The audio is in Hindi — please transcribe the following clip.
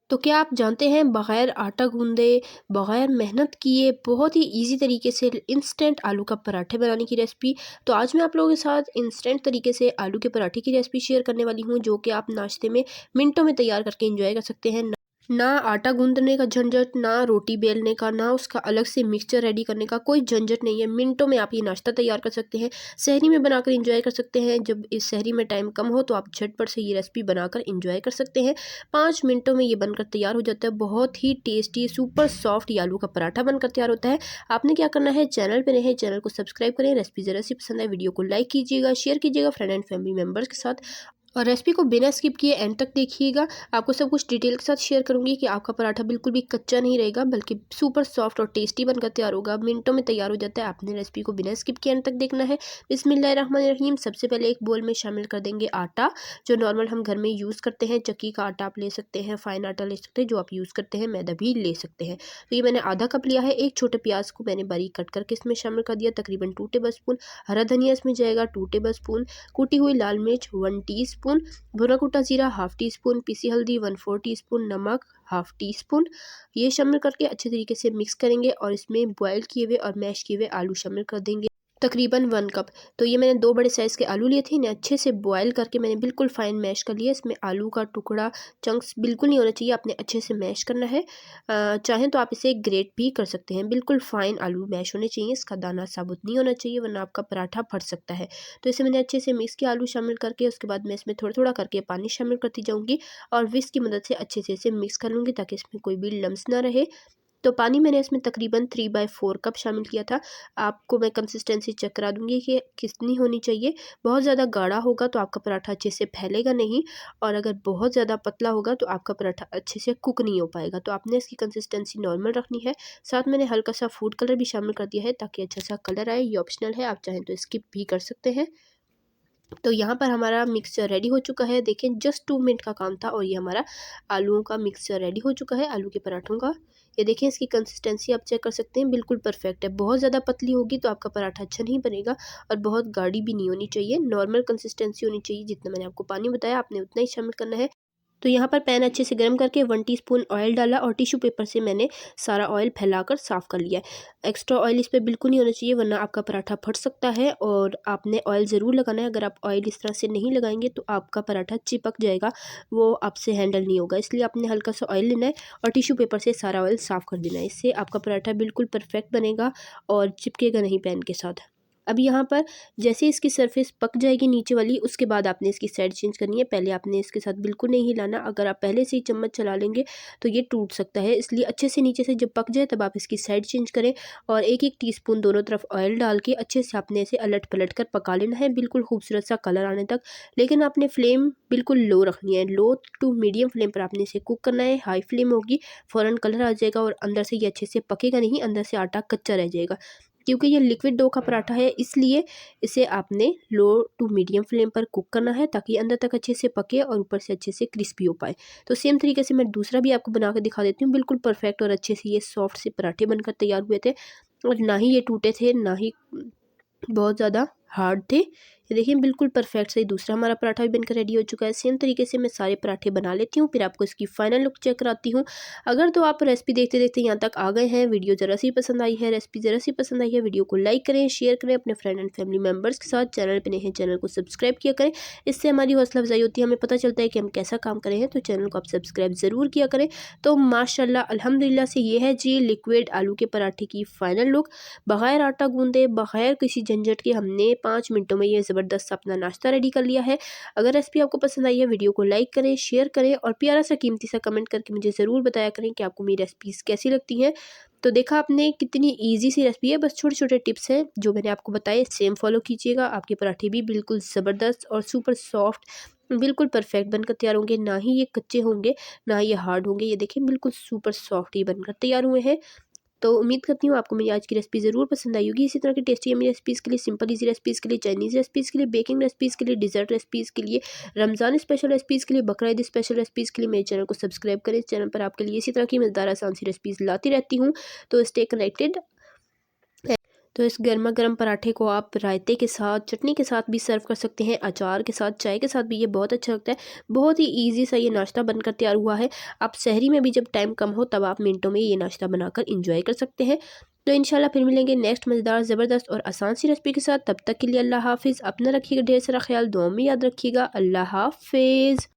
तो क्या आप जानते हैं बग़ैर आटा गूँदे, बग़ैर मेहनत किए बहुत ही ईज़ी तरीके से इंस्टेंट आलू का पराठे बनाने की रेसिपी। तो आज मैं आप लोगों के साथ इंस्टेंट तरीके से आलू के पराठे की रेसिपी शेयर करने वाली हूँ, जो कि आप नाश्ते में मिनटों में तैयार करके एंजॉय कर सकते हैं। ना आटा गूँदने का झंझट, ना रोटी बेलने का, ना उसका अलग से मिक्सचर रेडी करने का कोई झंझट नहीं है। मिनटों में आप ये नाश्ता तैयार कर सकते हैं। सहरी में बनाकर एंजॉय कर सकते हैं। जब इस सहरी में टाइम कम हो तो आप झटपट से ये रेसिपी बनाकर एंजॉय कर सकते हैं। 5 मिनटों में ये बनकर तैयार हो जाता है। बहुत ही टेस्टी सुपर सॉफ्ट ये आलू का पराठा बनकर तैयार होता है। आपने क्या करना है, चैनल पे नए हैं चैनल को सब्सक्राइब करें। रेसिपी ज़रा सी पसंद आए वीडियो को लाइक कीजिएगा, शेयर कीजिएगा फ्रेंड एंड फैमिली मेम्बर्स के साथ, और रेसिपी को बिना स्किप किए एंड तक देखिएगा। आपको सब कुछ डिटेल के साथ शेयर करूंगी कि आपका पराठा बिल्कुल भी कच्चा नहीं रहेगा, बल्कि सुपर सॉफ्ट और टेस्टी बनकर तैयार होगा। मिनटों में तैयार हो जाता है। आपने रेसिपी को बिना स्किप किए एंड तक देखना है। बिस्मिल्लाहिर्रहमानिर्रहीम। सबसे पहले एक बोल में शामिल कर देंगे आटा, जो नॉर्मल हम घर में यूज़ करते हैं। चक्की का आटा आप ले सकते हैं, फाइन आटा ले सकते हैं जो आप यूज़ करते हैं, मैदा भी ले सकते हैं। तो ये मैंने आधा कप लिया है। एक छोटे प्याज को मैंने बारीक कट करके इसमें शामिल कर दिया, तकरीबन 2 टेबल स्पून। हरा धनिया इसमें जाएगा 2 टेबल स्पून। कूटी हुई लाल मिर्च 1 टीस्पून। भुना कुटा जीरा हाफ टी स्पून। पीसी हल्दी 1/4 टीस्पून। नमक हाफ टी स्पून। ये शामिल करके अच्छे तरीके से मिक्स करेंगे और इसमें बॉयल किए हुए और मैश किए हुए आलू शामिल कर देंगे, तकरीबन 1 कप। तो ये मैंने 2 बड़े साइज़ के आलू लिए थे, इन्हें अच्छे से बॉयल करके मैंने बिल्कुल फाइन मैश कर लिया। इसमें आलू का टुकड़ा, चंक्स बिल्कुल नहीं होना चाहिए, आपने अच्छे से मैश करना है। चाहें तो आप इसे ग्रेट भी कर सकते हैं। बिल्कुल फाइन आलू मैश होने चाहिए, इसका दाना साबुत नहीं होना चाहिए, वरना आपका पराठा फट सकता है। तो इसे मैंने अच्छे से मिक्स किया आलू शामिल करके। उसके बाद मैं इसमें थोड़ा-थोड़ा करके पानी शामिल करती जाऊँगी और विस्क की मदद से अच्छे से इसे मिक्स कर लूँगी, ताकि इसमें कोई भी लम्स ना रहे। तो पानी मैंने इसमें तकरीबन 3/4 कप शामिल किया था। आपको मैं कंसिस्टेंसी चेक करा दूँगी कि कितनी होनी चाहिए। बहुत ज़्यादा गाढ़ा होगा तो आपका पराठा अच्छे से फैलेगा नहीं, और अगर बहुत ज़्यादा पतला होगा तो आपका पराठा अच्छे से कुक नहीं हो पाएगा। तो आपने इसकी कंसिस्टेंसी नॉर्मल रखनी है। साथ मैंने हल्का सा फूड कलर भी शामिल कर दिया है, ताकि अच्छा सा कलर आए। ये ऑप्शनल है, आप चाहें तो स्किप भी कर सकते हैं। तो यहाँ पर हमारा मिक्सचर रेडी हो चुका है। देखें, जस्ट 2 मिनट का काम था और ये हमारा आलूओं का मिक्सचर रेडी हो चुका है, आलू के पराठों का। ये देखें, इसकी कंसिस्टेंसी आप चेक कर सकते हैं, बिल्कुल परफेक्ट है। बहुत ज़्यादा पतली होगी तो आपका पराठा अच्छा नहीं बनेगा, और बहुत गाढ़ी भी नहीं होनी चाहिए। नॉर्मल कंसिस्टेंसी होनी चाहिए। जितना मैंने आपको पानी बताया आपने उतना ही शामिल करना है। तो यहाँ पर पैन अच्छे से गर्म करके 1 टीस्पून ऑयल डाला और टिश्यू पेपर से मैंने सारा ऑयल फैलाकर साफ़ कर लिया है। एक्स्ट्रा ऑयल इस पे बिल्कुल नहीं होना चाहिए, वरना आपका पराठा फट सकता है। और आपने ऑयल ज़रूर लगाना है। अगर आप ऑयल इस तरह से नहीं लगाएंगे तो आपका पराठा चिपक जाएगा, वो आपसे हैंडल नहीं होगा। इसलिए आपने हल्का सा ऑयल लेना है और टिश्यू पेपर से सारा ऑयल साफ़ कर देना है। इससे आपका पराठा बिल्कुल परफेक्ट बनेगा और चिपकेगा नहीं पैन के साथ। अब यहाँ पर जैसे इसकी सरफेस पक जाएगी नीचे वाली, उसके बाद आपने इसकी साइड चेंज करनी है। पहले आपने इसके साथ बिल्कुल नहीं हिलाना। अगर आप पहले से ही चम्मच चला लेंगे तो ये टूट सकता है। इसलिए अच्छे से नीचे से जब पक जाए तब आप इसकी साइड चेंज करें, और 1-1 टीस्पून दोनों तरफ ऑयल डाल के अच्छे से आपने इसे अलट पलट कर पका लेना है, बिल्कुल खूबसूरत सा कलर आने तक। लेकिन आपने फ्लेम बिल्कुल लो रखनी है। लो टू मीडियम फ्लेम पर आपने इसे कुक करना है। हाई फ्लेम होगी फ़ौरन कलर आ जाएगा और अंदर से ये अच्छे से पकेगा नहीं, अंदर से आटा कच्चा रह जाएगा। क्योंकि ये लिक्विड डो का पराठा है, इसलिए इसे आपने लो टू मीडियम फ्लेम पर कुक करना है, ताकि अंदर तक अच्छे से पके और ऊपर से अच्छे से क्रिस्पी हो पाए। तो सेम तरीके से मैं दूसरा भी आपको बना के दिखा देती हूँ। बिल्कुल परफेक्ट और अच्छे से ये सॉफ्ट से पराठे बनकर तैयार हुए थे, और ना ही ये टूटे थे, ना ही बहुत ज़्यादा हार्ड थे। ये देखिए, बिल्कुल परफेक्ट सही दूसरा हमारा पराठा भी बनकर रेडी हो चुका है। सेम तरीके से मैं सारे पराठे बना लेती हूँ, फिर आपको इसकी फाइनल लुक चेक कराती हूँ। अगर तो आप रेसिपी देखते देखते यहाँ तक आ गए हैं, वीडियो ज़रा सी पसंद आई है, रेसिपी ज़रा सी पसंद आई है, वीडियो को लाइक करें, शेयर करें अपने फ्रेंड एंड फैमिली मेम्बर्स के साथ। चैनल पर नए हैं चैनल को सब्सक्राइब किया करें, इससे हमारी हौसला अफजाई होती है, हमें पता चलता है कि हम कैसा काम करें हैं। तो चैनल को आप सब्सक्राइब ज़रूर किया करें। तो माशाल्लाह अल्हम्दुलिल्लाह से ये है जी लिक्विड आलू के पराठे की फाइनल लुक। बग़ैर आटा गूंदे, बग़ैर किसी झंझट के हमने 5 मिनटों में ये ज़बरदस्त अपना नाश्ता रेडी कर लिया है। अगर रेसिपी आपको पसंद आई है, वीडियो को लाइक करें, शेयर करें, और प्यारा सा कीमती सा कमेंट करके मुझे ज़रूर बताया करें कि आपको मेरी रेसिपीज़ कैसी लगती हैं। तो देखा आपने कितनी ईजी सी रेसिपी है, बस छोटे छोटे टिप्स हैं जो मैंने आपको बताए, सेम फॉलो कीजिएगा। आपके पराठे भी बिल्कुल ज़बरदस्त और सुपर सॉफ्ट, बिल्कुल परफेक्ट बनकर तैयार होंगे। ना ही ये कच्चे होंगे, ना ही ये हार्ड होंगे। ये देखिए, बिल्कुल सुपर सॉफ्ट ये बनकर तैयार हुए हैं। तो उम्मीद करती हूँ आपको मेरी आज की रेसिपी ज़रूर पसंद आई होगी। इसी तरह की टेस्टी यम्मी रेसिपीज़ के लिए, सिंपल इजी रेसिपीज़ के लिए, चाइनीज़ रेसिपीज़ के लिए, बेकिंग रेसिपीज़ के लिए, डिज़र्ट रेसिपीज़ के लिए, रमज़ान स्पेशल रेसिपीज़ के लिए, बकरा ईद स्पेशल रेसिपीज़ के लिए मेरे चैनल को सब्सक्राइब करें। इस चैनल पर आपके लिए इसी तरह की मज़ेदार आसान सी रेसिपीज़ लाती रहती हूँ। तो स्टे कनेक्टेड। तो इस गर्मा गर्म पराठे को आप रायते के साथ, चटनी के साथ भी सर्व कर सकते हैं, अचार के साथ, चाय के साथ भी ये बहुत अच्छा लगता है। बहुत ही ईज़ी सा ये नाश्ता बनकर तैयार हुआ है। आप सहरी में भी जब टाइम कम हो तब आप मिनटों में ये नाश्ता बनाकर इंजॉय कर सकते हैं। तो इंशाल्लाह फिर मिलेंगे नेक्स्ट मज़ेदार, ज़बरदस्त और आसान सी रेसिपी के साथ। तब तक के लिए अल्लाह हाफ़िज़। अपना रखिएगा ढेर सारा ख्याल, दुआ में याद रखिएगा। अल्लाह हाफ़िज़।